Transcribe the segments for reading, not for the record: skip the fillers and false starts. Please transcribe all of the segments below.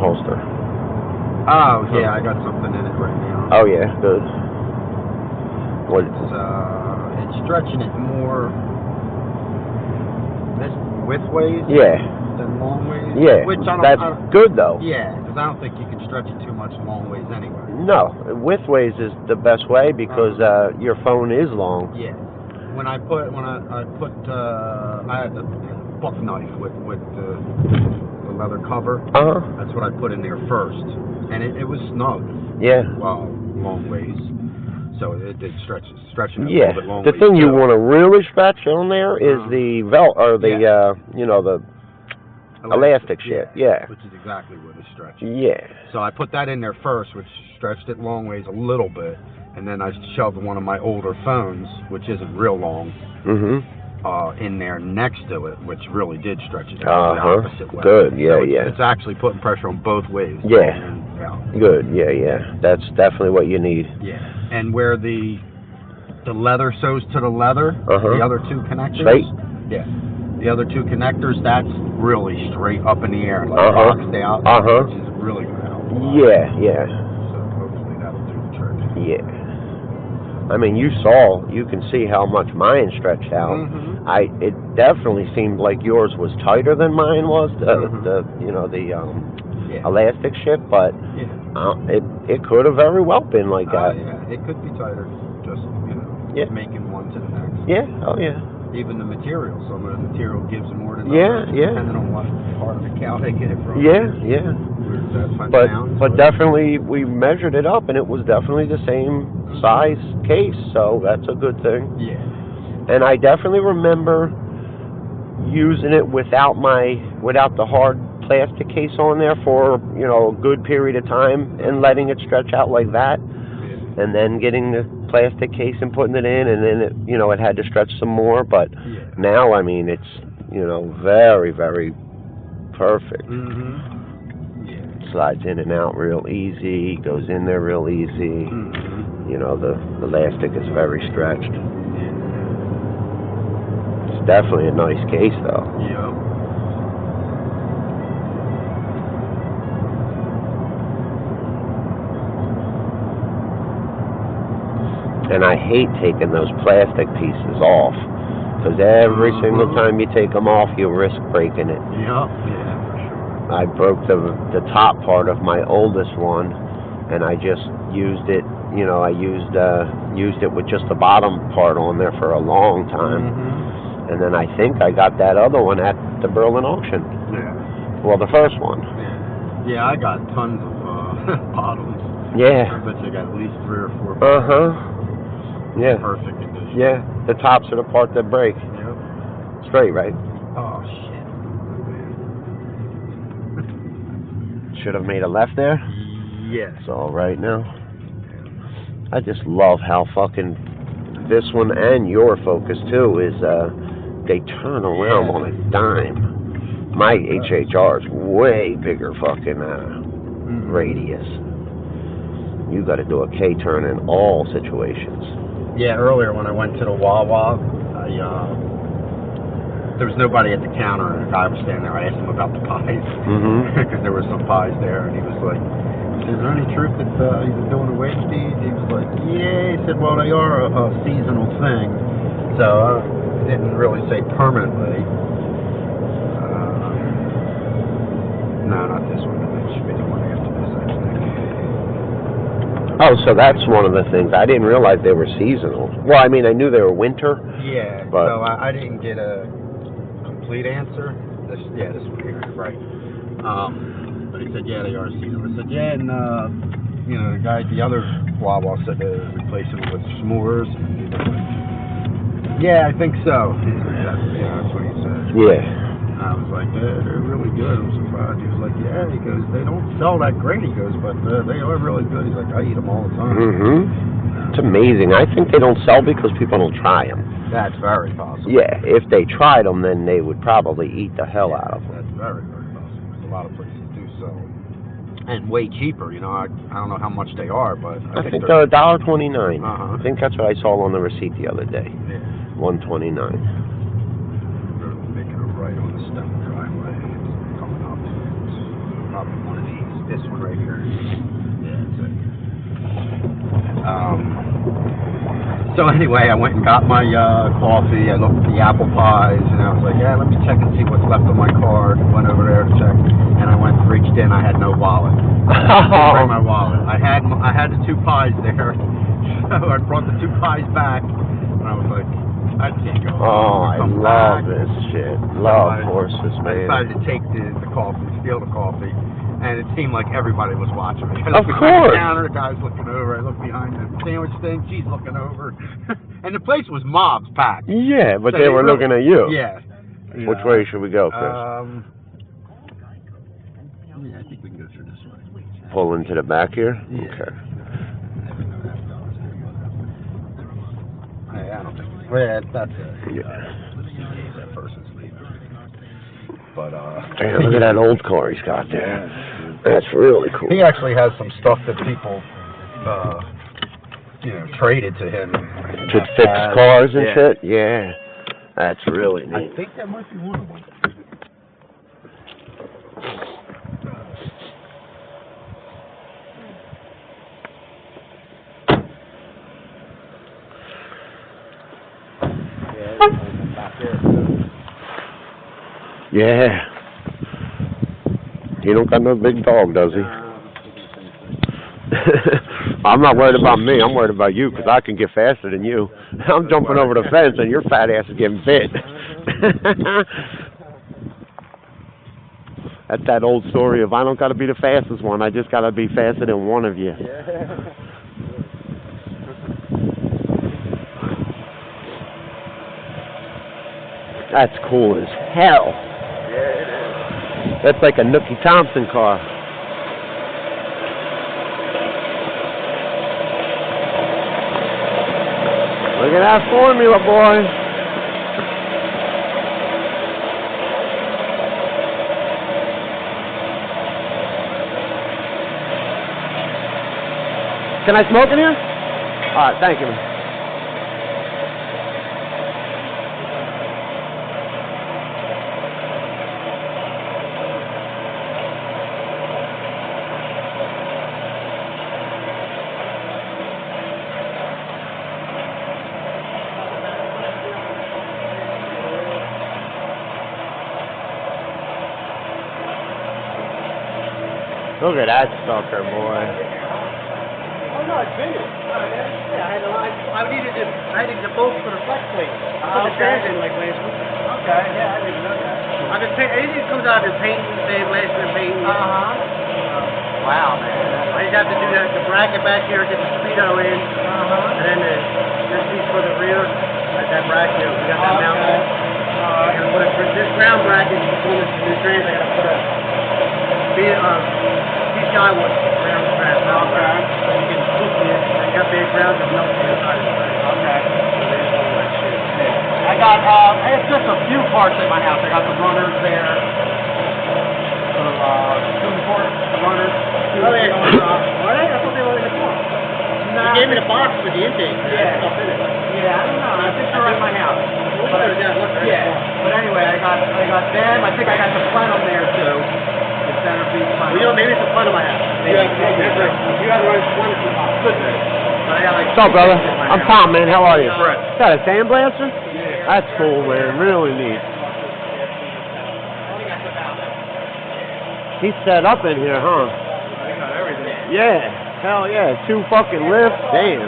holster? Oh, yeah, I got something in it right now. Oh, yeah, good. What? It's stretching it more this widthways than long ways. Yeah, Which that's good, though. Yeah, because I don't think you can stretch it too much long ways anyway. No, widthways is the best way because your phone is long. Yeah. When I had the buck knife with the leather cover. That's what I put in there first, and it was snug. Yeah. Well, long ways. So it did stretching it a little bit long the ways. thing you want to really stretch on there is the the elastic shit. Yeah. Which is exactly what it's stretching. Yeah. So I put that in there first, which stretched it long ways a little bit, and then I shoved one of my older phones, which isn't real long, in there next to it, which really did stretch it out the opposite way. Good. Yeah, so yeah. It's actually putting pressure on both ways. Yeah. Good. Yeah, yeah. That's definitely what you need. Yeah. And where the leather sews to the leather, the other two connectors. Straight. Yeah. The other two connectors, that's really straight up in the air, like rocks out, which is really going to help. Yeah, yeah. So hopefully that'll do the trick. Yeah. I mean, you can see how much mine stretched out. It definitely seemed like yours was tighter than mine was, the elastic shit, but it could have very well been like that. Yeah, it could be tighter, just, making one to the next. Yeah, oh yeah. Even the material, some of the material gives more than others, depending on what part of the cow they get it from. Yeah, yeah. But definitely, we measured it up, and it was definitely the same size case, so that's a good thing. Yeah. And I definitely remember using it without the hard plastic case on there for a good period of time, and letting it stretch out like that, and then getting the plastic case and putting it in, and then it had to stretch some more. But now, I mean, it's very, very perfect. Slides in and out real easy, goes in there real easy. The elastic is very stretched. It's definitely a nice case, though. Yeah. And I hate taking those plastic pieces off, because every single time you take them off, you risk breaking it. Yeah, for sure. I broke the top part of my oldest one, and I just used it. I used it with just the bottom part on there for a long time, and then I think I got that other one at the Berlin auction. Yeah. Well, the first one. Yeah, I got tons of bottoms. Yeah. I bet you got at least 3 or 4 bottoms. Yeah. Perfect condition. Yeah, the tops are the part that break. Yep. Straight, right? Oh, shit. Should have made a left there? Yes. It's all right now. I just love how fucking this one and your Focus, too, is they turn around on a dime. My HHR is way bigger fucking radius. You got to do a K-turn in all situations. Yeah, earlier when I went to the Wawa, there was nobody at the counter, and a guy was standing there. I asked him about the pies, because there were some pies there, and he was like, "Is there any truth that he's been doing away with these?" He was like, "Yeah." He said, "Well, they are a seasonal thing, so he didn't really say permanently." No, not this one. It should be the one after this, I think. Oh, so that's one of the things. I didn't realize they were seasonal. Well, I mean, I knew they were winter. Yeah, but so I didn't get a complete answer. This one here, right. But he said, yeah, they are seasonal. I said, yeah, and, the guy at the other Wawa said they're replacing them with s'mores. And he was like, yeah, I think so. That's what he said. Yeah. I was like, they're really good. I'm surprised. He was like, yeah. He goes, they don't sell that great. He goes, but they are really good. He's like, I eat them all the time. It's amazing. I think they don't sell because people don't try them. That's very possible. Yeah, if they tried them, then they would probably eat the hell out of them. That's very, very possible. There's a lot of places do sell them. And way cheaper. I don't know how much they are, but I think they're $1.29. I think that's what I saw on the receipt the other day. Yeah. $1.29. Making a right on the Stone Driveway. It's coming up. It's probably one of these. So anyway, I went and got my coffee. I looked at the apple pies, and I was like, yeah, let me check and see what's left on my card. Went over there to check, and I reached in. I had no wallet. I didn't bring my wallet. I had the 2 pies there, so I brought the 2 pies back, and I was like, I can't go. Oh, I love this shit. Love horses, man. I decided to take the coffee, steal the coffee. And it seemed like everybody was watching me. Of course. The counter, the guy's looking over. I look behind the sandwich thing. She's looking over. And the place was mobs packed. Yeah, but So they were looking at you. Yeah. Which way should we go, Chris? Yeah, I think we can go through this way. Pull into the back here? Yeah. Okay. I don't think. Well, that's it. Yeah. That person's leaving. But, Damn, look at that old car he's got there. That's really cool. He actually has some stuff that people, traded to him. To fix cars and shit? Yeah. That's really neat. I think that might be one of them. Yeah. He don't got no big dog, does he? I'm not worried about me. I'm worried about you because I can get faster than you. I'm jumping over the fence and your fat ass is getting bit. That's that old story of I don't got to be the fastest one. I just got to be faster than one of you. That's cool as hell. That's like a Nookie Thompson car. Look at that Formula, boy. Can I smoke in here? All right, thank you, man. Look at that sucker, boy. Oh no, it's finished. I needed the bolts for the flex plate. I put the trans in like last week. Okay, yeah, I didn't know that. I just paint. Anything that comes out of painting, sandblasting, and painting. Wow, man. I just have to do the bracket back here, get the speedo in, and then this piece for the rear, like that bracket. We got that mount on. I'm gonna put this ground bracket between the trans. I gotta put a PCI one around the trans. Okay. So you can swoop it. And you got big ground and melt the inside of the trans. Okay. So there's all that shit. I got, it's just a few parts at my house. I got the runners there. So, 2 important runners. Oh, yeah. Are they? I thought they were in the car. You gave me the box with the intake. Yeah. Stuff in it. Yeah, I don't know. I think they're at my house. Yeah. But anyway, I got them. I think I got the plenum there too. The centerpiece plenum. Well, you know, maybe it's the front of my house. You got to run one or two boxes. Could be. But I got like. What's up, brother? I'm Tom, man. How are you? Brett. Is that a sandblaster? Yeah. That's cool, man. Really neat. He's set up in here, huh? I got everything. Yeah. Hell yeah. 2 fucking lifts. Damn.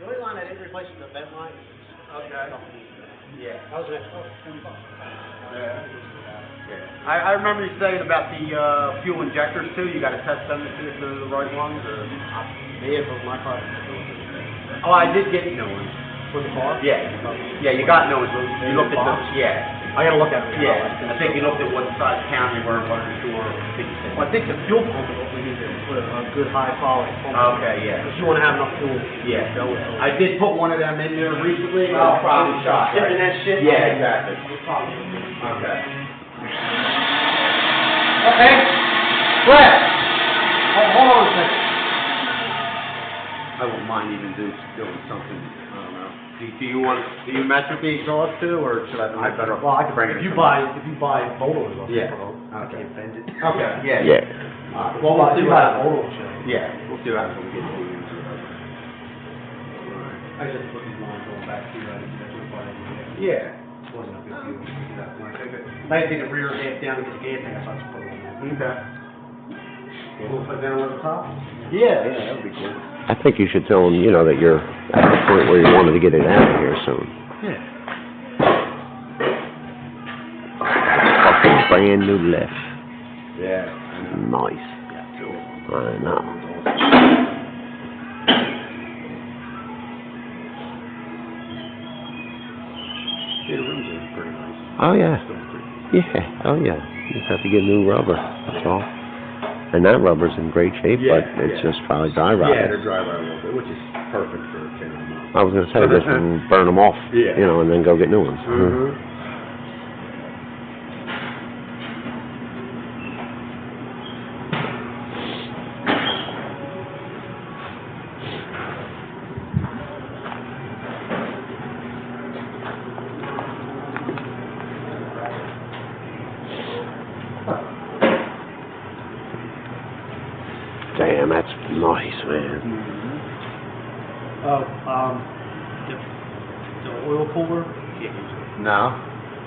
The only line I didn't replace is the vent line. Okay. Yeah. That was it. $20. I remember you saying about the fuel injectors too. You got to test them to see if they're the right ones. Or... Yeah, for my car. Oh, I did get new ones. For the car? Yeah. Yeah, you got new ones. You looked at them. Yeah. I gotta look at it. Yeah. I think you looked at what size count they were. Wasn't sure. Well, I think the fuel pump is what we need to put a good high quality pump. Okay. Yeah. Because you want to have enough fuel. Yeah. Go with it. I did put one of them in there recently. Probably shot. Shipping that shit? Yeah, exactly. Okay. Hey, Brett. Hold on a second. I wouldn't mind even doing something, I don't know. Do you mess with the exhaust too, or should I better? Well, I could bring it. if you buy Volvos, Yeah. I can't bend it. Okay, yeah. Yeah. Well, we'll see you what buy a happens. Volvo show. Yeah, we'll see what happens when we get to the user. I just put these lines going back to you, I didn't get to the part of it. Yeah. It wasn't a big deal. We could do that one. I had to take the rear half down to get the gas tank, so I just put it on there. Okay. We'll put it down on the top. Yeah, that would be cool. I think you should tell them, you know, that you're at the point where you wanted to get it out of here soon. Yeah. Fucking brand new lift. Yeah. Nice. I know. Yeah, the rims are pretty nice. Oh yeah. Still pretty. Yeah. Oh yeah. You just have to get new rubber. That's all. And that rubber's in great shape, Yeah, but it's yeah. just probably dry Yeah, rotted. they're dry rot a little bit, which is perfect for a kid. I was gonna say just burn them off, Yeah. you know, and then go get new ones. Mm-hmm. Damn, that's nice, man. Oh, the oil cooler, you can't use it. No?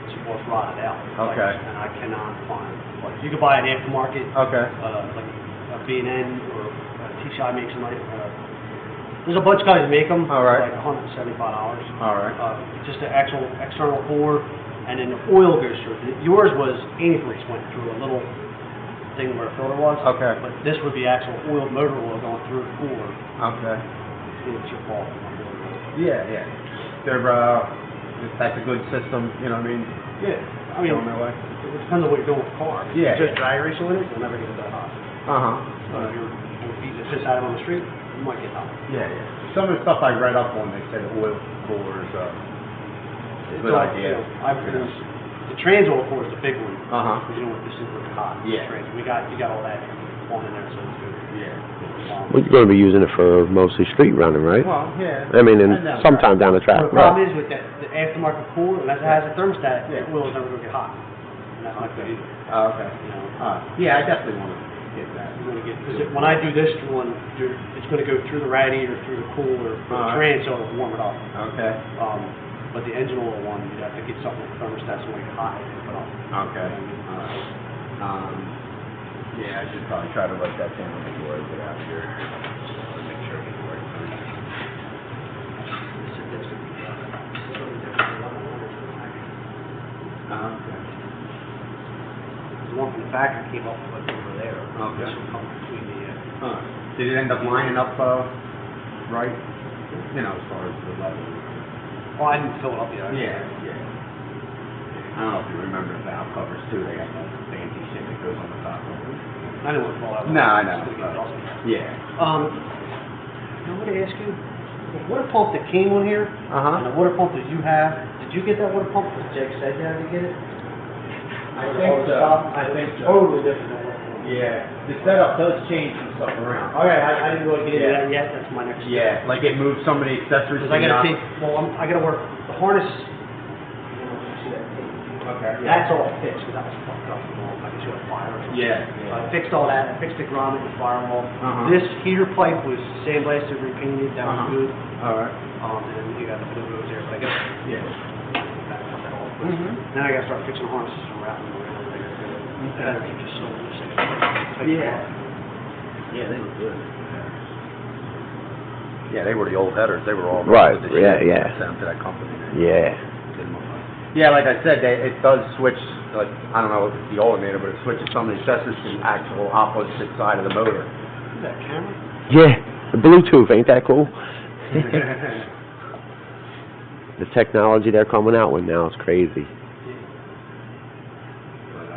It's almost rotted out. Okay. And I cannot find, like, you could buy an aftermarket, Okay. like a B&N or T-Shot makes them, there's a bunch of guys that make them. All right. Like $175. All right. Just the actual external cooler, and then the oil goes through. Yours was antifreeze went through a little thing where a filter was. Okay. But this would be actual oil, motor oil going through the cooler. Okay. It's your fault. Yeah, yeah. They're, that's a good system, you know what I mean? Yeah, I mean, Going that way? it depends on what you're doing with the car. If Yeah, you just yeah. drag ratio in it, you'll never get it that hot. Uh-huh. If you're beating the piss out of it on the street, you might get hot. Yeah, yeah. Some of the stuff I read up on, they said oil cooler is a good all, idea. You know, the trans oil cooler is the big one. Uh-huh. Because you don't want this super hot. Yeah. Trans. You got all that on in there, so it's good. Yeah. Well, you're gonna be using it for mostly street running, right? Well, yeah. I mean, and And down the sometime down the track, The problem right? is with the aftermarket cooler, unless it has a thermostat, Yeah. the oil is never going to get hot. And that's not good either. Oh, okay. You know, Yeah, I definitely want to get that. you're going to get, because when I do this one, it's going to go through the radiator, through the cooler, through the trans, so it'll warm it up. Okay. But the engine oil one, you'd have to get something with thermostat so it won't get hot and put up. Okay. All right. Yeah, I should probably try to write that down before I get out here. Make sure I get the right thing. Okay. The one from the factory came up with over there. Okay. This will come between the, Did it end up lining up right? You know, as far as the level. oh, I didn't fill it up yet. Yeah, yeah. I don't know if you remember the valve covers too. They have that fancy shit that goes on the top of them. I didn't want to fall out. No, I know. It's gonna get dusty. Yeah. I want to ask you, the water pump that came on here, Uh-huh. and the water pump that you have, did you get that water pump? Because Jake said you had to get it? I think so. I think so. Totally different than what. Yeah. The setup does change some stuff around. All right, I didn't really get into Yeah. that yet, that's my next step. Yeah, like it moves some of the accessories. Because I gotta not- take, well, I gotta work, the harness, I don't know if you see that tape. Okay. That's all fixed, because that was fucked up, I could show a fire. Yeah. I fixed all that, I fixed the grommet and the firewall. Uh-huh. This heater pipe was sandblasted, repainted, that was Uh-huh. good. All right. And then you got the blue rose there, but I guess, Yeah. that all. Mhm. Then I gotta start fixing the harnesses and wrapping them around, I gotta do it. That'll keep just so loose. Yeah. Yeah, they were good. Yeah, they were the old headers. They were all Right, with the yeah, shit. yeah. Sent to that company. Yeah. Yeah, like I said, it does switch. Like I don't know if it's the alternator, but it switches some of the accessories to the actual opposite side of the motor. Is that a camera? Yeah. The Bluetooth, ain't that cool? The technology they're coming out with now is crazy. But,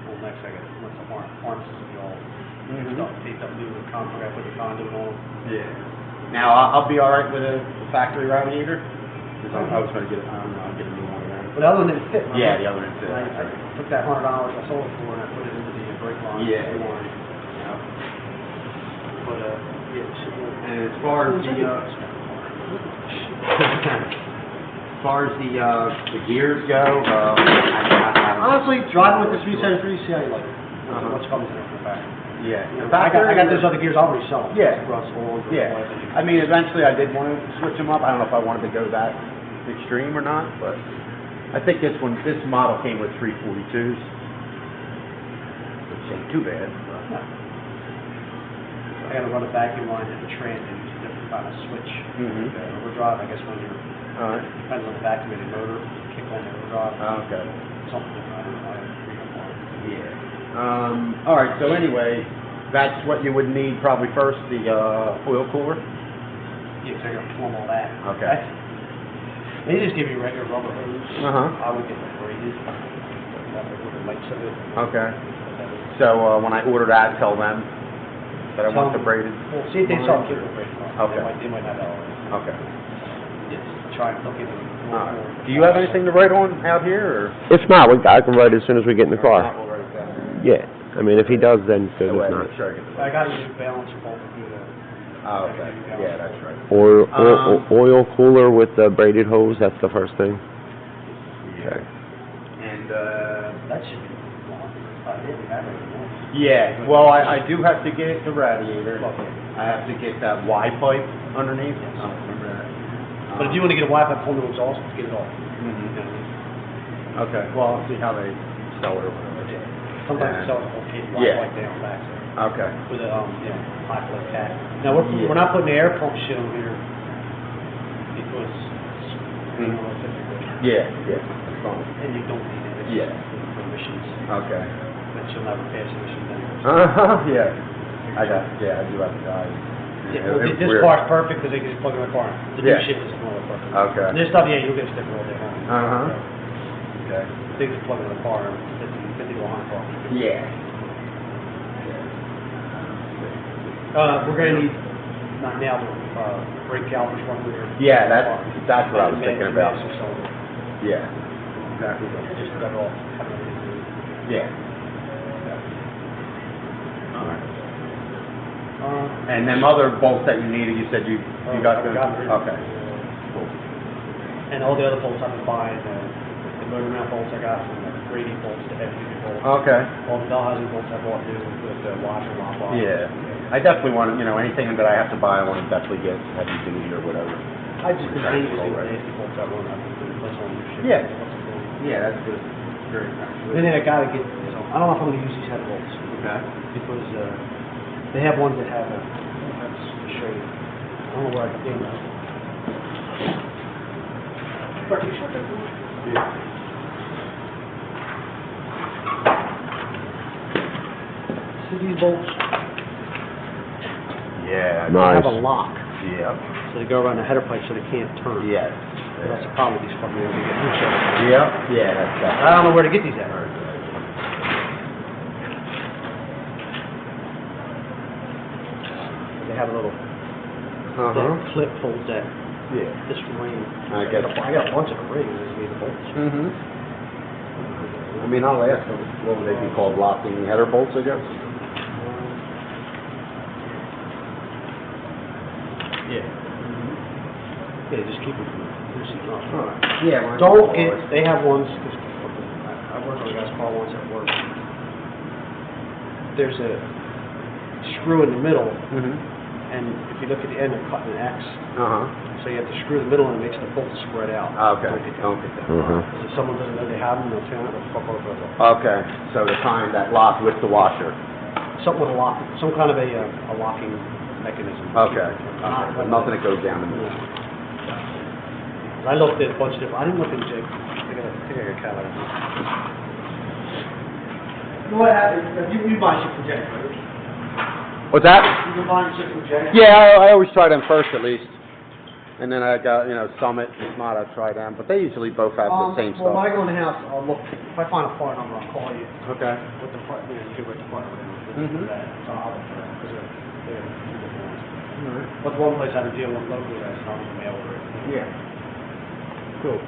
Well, next I gotta, once the harnesses will be all stuff taped up, new with concrete, I put the conduit on. yeah. Now I'll be all right with the factory radiator. Because I was going to get it. I don't know. I'll get a new one of them. But the other one didn't fit. Yeah, the other one didn't fit. I took that $100 I sold it for and I put it into the brake line. Yeah. The warranty. But yeah, it should be. And as far as the as far as the gears go, Honestly, driving with the 373, see how you like it. Uh-huh. What's coming in from the back. yeah, You know, I got those other gears already selling. Yeah. Russell. Yeah, I mean, eventually I did want to switch them up. I don't know if I wanted to go that extreme or not, but I think this model came with 342s, which ain't too bad. No. I gotta run a vacuum line in the trans and use a different kind of switch. Mhm. Overdrive, I guess when you're, All right. depends on the vacuumated motor, kick on the overdrive, Okay. something different, I don't know, I haven't read up on it. Yeah. All right. So anyway, that's what you would need probably first, the oil cooler. Yeah, 'cause I gotta plumb all that. Okay. They just give you regular rubber hose. Uh-huh. I would get the braided, with the lights of it. Okay. So when I order that, tell them that I want the braided. Well, see if they sell cable braided. Okay. They might have that already. Okay. Just try and look at it. All right. Do you have anything to write on out here, or? If not, I can write it as soon as we get in the car. We'll write it down. Yeah. I mean, if he does, then good. That way, If not, make sure I get the I got you balance for both of you. Oh, okay. Yeah, that's right. oil cooler with the braided hose. That's the first thing. Okay. And That should be long. Yeah, we have it. yeah, well, I do have to get the radiator. I have to get that Y pipe underneath. I don't remember that. But if you want to get a Wi-Fi pull no exhaust, get it off. Mhm. Okay. Well, I'll see how they sell it or whatever. Sometimes they sell the whole kit, Yeah. like down back there, Okay. with a high flow cat. Now we're not putting the air pump shit on here because you know it's difficult. Yeah, that's fine. And you don't need it. It's Yeah. for emissions. Okay. But you'll never pass emissions anyway. Yeah. I do have to drive. Yeah, well, this car's perfect because they can just plug in the car. The new Yeah. shit is more perfect. Okay. And this stuff, yeah, you'll get a sticker all day long. Uh-huh. Okay. They just plug in the car, 50 to 100 car. Yeah. We're gonna need, not now, but brake calipers, front rear. Yeah, that's what I was thinking about. Massive cylinder. Yeah. Exactly. Just got it off. Yeah. All right. And them other bolts that you needed, you said you got them? Okay. Cool. And all the other bolts I've been buying, the motor mount bolts I got from the Brady bolts, the heavy duty bolts. Okay. All the bell housing bolts I bought new with the washer and lock bar. Yeah. I definitely want to, anything that I have to buy, I want to definitely get heavy duty or whatever. I just been using the nasty bolts I want to replace all new shit. Yeah. Yeah, that's good. Very nice. And then I gotta get, I don't know if I'm gonna use these head bolts. Okay. Because, they have ones that have let's show you. I don't know where I can get them. Bert, can you shut that door? Yeah. See these bolts? Yeah. They Nice. have a lock, Yeah. so they go around the header pipe so they can't turn. Yes. That's the problem with these fucking ones, they get loose all the time. Yep. Yeah, that's I don't know where to get these at. They have a little that clip holds that Yeah. this ring. I get it. I got a bunch of rings. I just need the bolts. Mm-hmm. I mean, I'll ask them, what would they be called, locking header bolts, I guess? Yeah. Yeah, just keep them from loosening up. Yeah. Don't get, they have ones, I worked on a guy's car once at work. There's a screw in the middle, Mm-hmm. and if you look at the end, they're cutting an X. Uh-huh. So you have to screw the middle and it makes the bolts spread out. Okay. Don't get that. Don't get that. Because if someone doesn't know they have them, they'll turn it, they'll fuck over it. Okay, so the time that lock with the washer. Something with a lock, some kind of a locking mechanism. Okay. Not like Nothing that goes down the middle. I looked at a bunch of different, I didn't look at Jake. I think I got cat out of it. You know what happened? You buy shit from Jake, right? What's that? You been buying shit from Jake? Yeah, I always try them first at least. And then I got, Summit. If not, I'll try them. But they usually both have the same Well, when I stuff. go in the house, I'll look, if I find a part number, I'll call you. Okay. What the part, you can write the part number down. Mhm. So I'll look for that, because they're different ones. Alright. But the one place I had to deal with locally, that's not in the mail order. Yeah. Cool.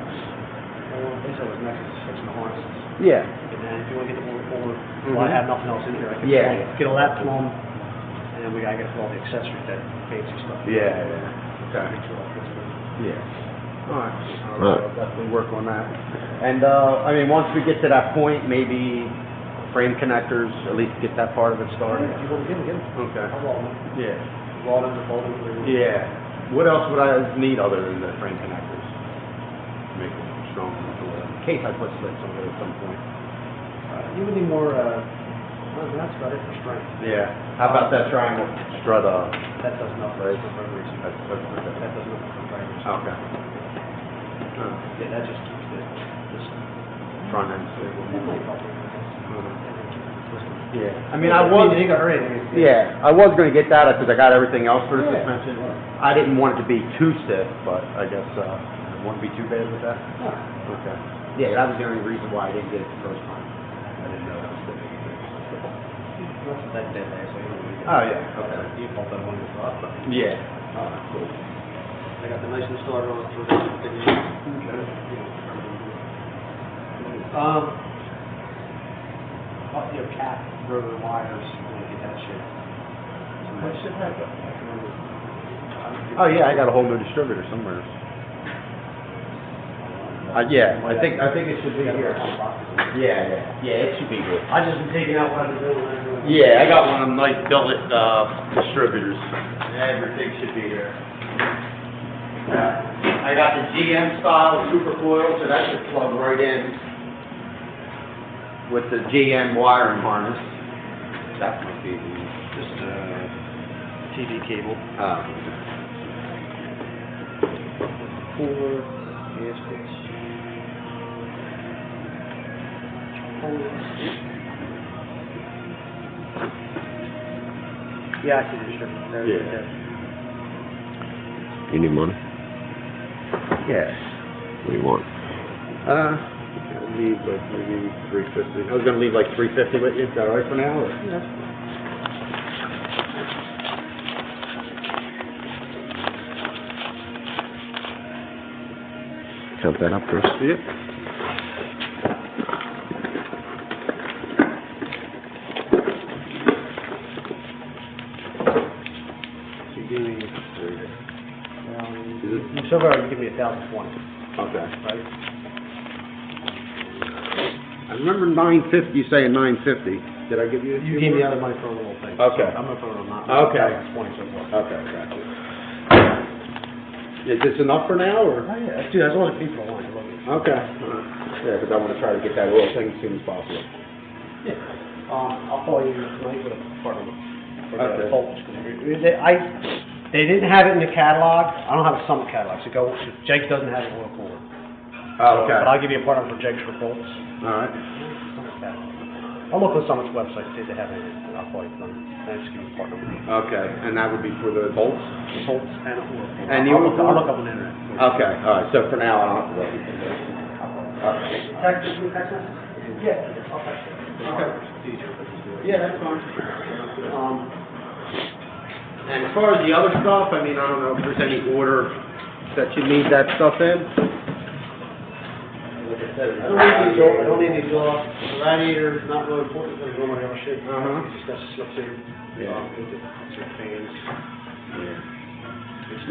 They said it was next to 6 and harnesses. Yeah. And then if you want to get the motor forward, well, I have nothing else in here. I can Yeah. get all that plumbed, and then we gotta get all the accessories, that fancy stuff. Yeah. Okay. Make sure all fits good. Yeah. All right. I'll definitely work on that. And, I mean, once we get to that point, maybe frame connectors, at least get that part of it started. If you want to get them. Okay. I'll roll them. Yeah. Roll them, fold them. Yeah. What else would I need other than the frame connectors? To make it strong enough or whatever. In case I put slits on it at some point. You would need more, well, that's about it for strength. Yeah. How about that triangle strut, That does nothing Right. for vibration. that's That does nothing for vibration. okay. Yeah, that just keeps this. Front end It stable. might help. Yeah. I mean, I was, You got already. yeah, I was gonna get that because I got everything else for the Yeah. suspension. I didn't want it to be too stiff, but I guess, it wouldn't be too bad with that. Okay. Yeah, that was the only reason why I didn't get it the first time. I didn't know that was stiff. That's that dead there, so you don't really get. Oh, yeah, okay. Default that one is up, but Yeah. Oh, cool. I got the nice new starter on it for this. Up your cap, rotor wires, when you get that shit. I should have that. Oh, yeah, I got a whole new distributor somewhere. Yeah, I think it should be here. Yeah, it should be good. I just been taking out what I've been doing. Yeah, I got one of them nice billet, distributors. Everything should be there. I got the GM style super coil, so that should plug right in with the GM wiring harness. That might be the, Just TV cable. Four gaskets. Yeah, I see the distributor. Yeah. You need money? yeah. What do you want? I'll leave like maybe 350. I was gonna leave like 350 with you. Is that all right for now? Or? Count that up first. Yeah. So you give me, so far you give me 1,020, Okay. right? I remember 950. saying 950. Did I give you? You gave me the other money for a little thing. Okay. So I'm gonna put it on that. Okay. 1,020 so far. Okay, gotcha. Is this enough for now, or? Oh, yeah, dude, that's all the people want, I love it. Okay. Yeah, because I want to try to get that oil thing as soon as possible. Yeah. I'll call you tonight with a part number. For Okay. the bolts. They didn't have it in the catalog. I don't have a Summit catalog, so go, Jake doesn't have an oil cooler. Oh, okay. But I'll give you a part number for Jake's for bolts. All right. I'll look on Summit's website, see if they have it, and I'll call you from, and just give you a part number. Okay, and that would be for the bolts? Bolts and oil cooler. And I'll look up on the internet. Okay, all right, so for now, I don't have to look into this. Okay. Text message? Yeah, I'll text you. Okay. It's easier if I just do it. Yeah, that's fine. And as far as the other stuff, I mean, I don't know if there's any order that you need that stuff in? Like I said, I don't need these off. The radiator's not really important, because nobody ever shit. Uh-huh. It's just got slips in. Yeah. It's your fans.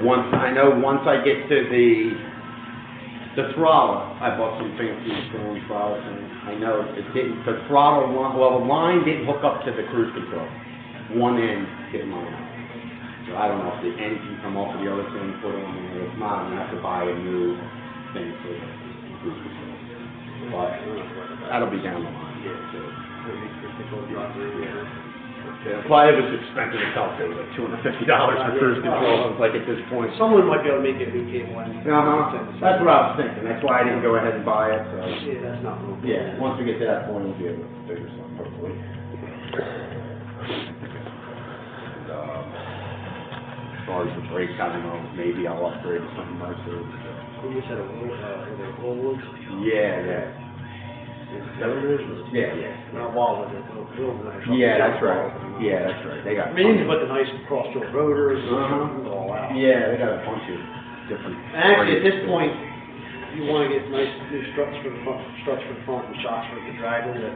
Once, I know once I get to the throttle, I bought some fancy strong throttles, and I know it didn't, the throttle, well, the line didn't hook up to the cruise control. One end didn't line up. So I don't know if the end can come off of the other thing, put on there. If not, I'm gonna have to buy a new thing for the cruise control. But that'll be down the line. Yeah, well, it was expensive as hell, too, like $250 for cruise control. I was like, at this point. Someone might be able to make it new cable in. That's what I was thinking. That's why I didn't go ahead and buy it, so. Yeah, that's not real. Yeah, once we get to that point, we'll be able to figure something, hopefully. And, as far as the brakes, I don't know, maybe I'll upgrade to something nicer. You said a Woolworths? Yeah. Yeah. Not Walmart, they're Woolworths. Yeah, that's right. Yeah, that's right. They got. I mean, you can put the nice cross-stroke rotors, Uh-huh. all out. Yeah, they got a bunch of different. Actually, at this point, if you want to get nice new struts for the front and shocks for the dragons, it's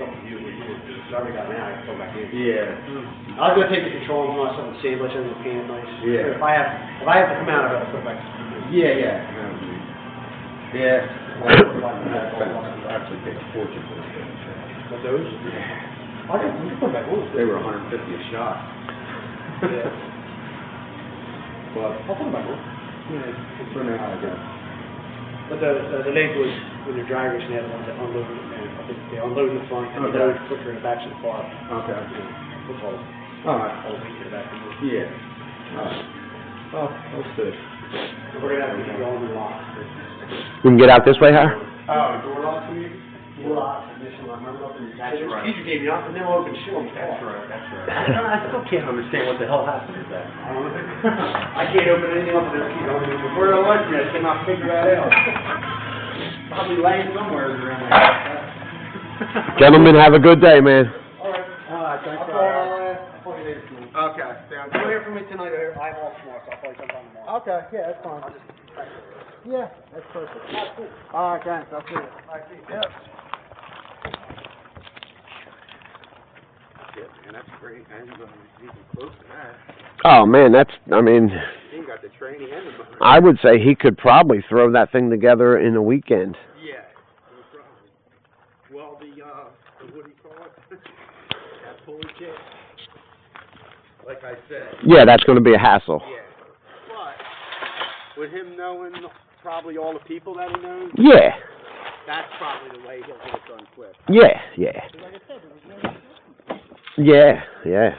up to you what you want to do. So I already got it now, I can throw back in. Yeah. I was gonna take the control and run something sandwich and paint it nice. Yeah. If I have to come out of it, I'll put it back. Yeah. Yeah. I actually paid a fortune for this. But those? Yeah. I can put it back on. They were $150 a shot. Yeah. But I'll put it back on. yeah, for now, I guess. But the leg was when you're driving, they had the ones that unload it, and I think they unload in the front and they load quicker in the back of the car. Okay. That's all. All right. All the way to the back. Yeah. All right. Well, let's see. We're gonna have to go on the lock. We can get out this way, huh? Oh, door locks you? Door locks, ignition lock. Remember up in the That's right. You gave me up and then we'll open shoe. That's right. I still can't understand what the hell happened with that. I can't open anything up in there. Where I was, I cannot figure that out. Probably laying somewhere around there. Gentlemen, have a good day, man. Alright, thanks. I'll call you later. Okay, sounds You'll good. hear from me tonight. I'm off tomorrow, so I'll call you sometime tomorrow. Okay, yeah, that's fine. Yeah, that's perfect. All right, thanks. I'll see you. All right, see you. Yep. Yeah, man, that's great. I ain't even close to that. Oh man, I mean, He got the training and the motor. I would say he could probably throw that thing together in a weekend. Yeah, no problem. Well, what do you call it? That pulley kit. Like I said. Yeah, that's going to be a hassle. Yeah. But with him knowing probably all the people that he knows, Yeah, that's probably the way he'll get it done quick. yeah. Yeah.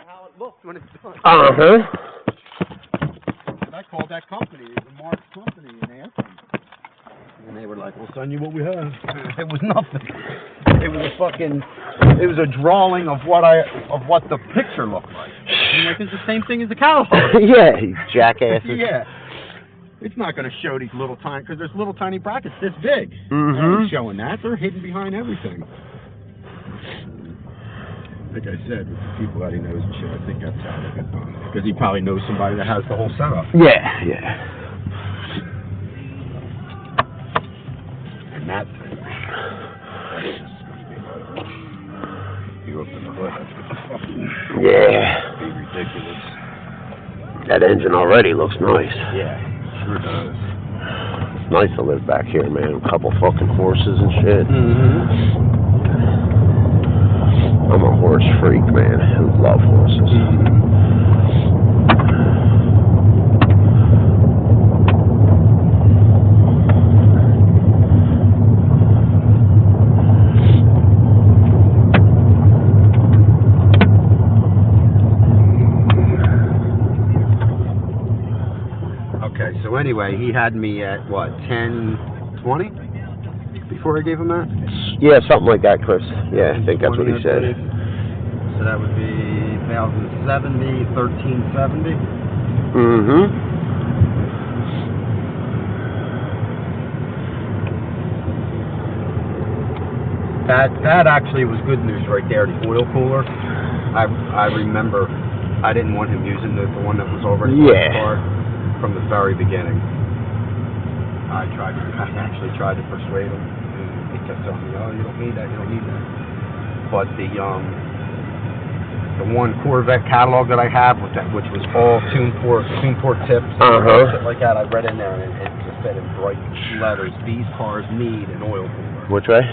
How it looks when it's done. Uh-huh. I called that company, the Mark company, and asked them. And they were like, we'll send you what we have. It was nothing. It was a drawing of what the picture looked like. I'm like, it's the same thing as the catalog. Yeah, you jackasses. Yeah. It's not going to show these little tiny, because there's little tiny brackets this big. Mhm. Ain't showing that. They're hidden behind everything. Like I said, with the people that he knows and shit, I think that's how they get done. Because he probably knows somebody that has the whole setup. Yeah. And that thing. You open the hood, that's gonna fucking Yeah. be ridiculous. That engine already looks nice. Yeah, sure does. It's nice to live back here, man. A couple fucking horses and shit. Mm-hmm. I'm a horse freak, man. I love horses. Okay, so anyway, he had me at what, 10:20 before I gave him that? Yeah, something like that, Chris. Yeah, I think that's what he said. So that would be 1,070, 1,370. Mm-hmm. That actually was good news right there, the oil cooler. I remember I didn't want him using the one that was already in the car from the very beginning. I actually tried to persuade him. And he kept telling me, oh, you don't need that, But the one Corvette catalog that I have, which was all tuned port tips, shit like that, I read in there and it just said in bright letters, these cars need an oil cooler. Which way?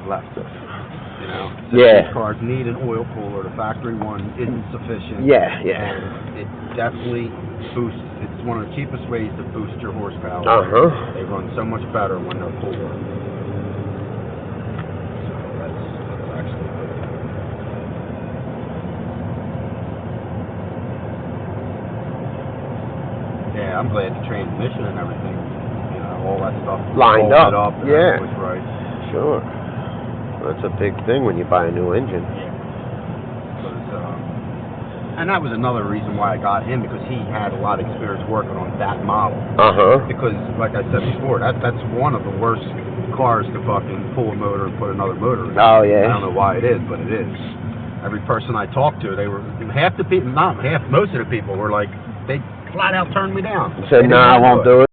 Left. You know? Yeah. These cars need an oil cooler. The factory one isn't sufficient. Yeah. And it definitely boosts. It's one of the cheapest ways to boost your horsepower. They run so much better when they're cooler. So that's actually good. Yeah, I'm glad the transmission and everything, all that stuff lined up. Yeah. Was right. Sure. That's a big thing when you buy a new engine. Yeah. And that was another reason why I got him, because he had a lot of experience working on that model. Because, like I said before, that's one of the worst cars to fucking pull a motor and put another motor in. Oh, yeah. I don't know why it is, but it is. Every person I talked to, they were, most of the people were like, they flat out turned me down. Said, They didn't nah, I wanna won't do it.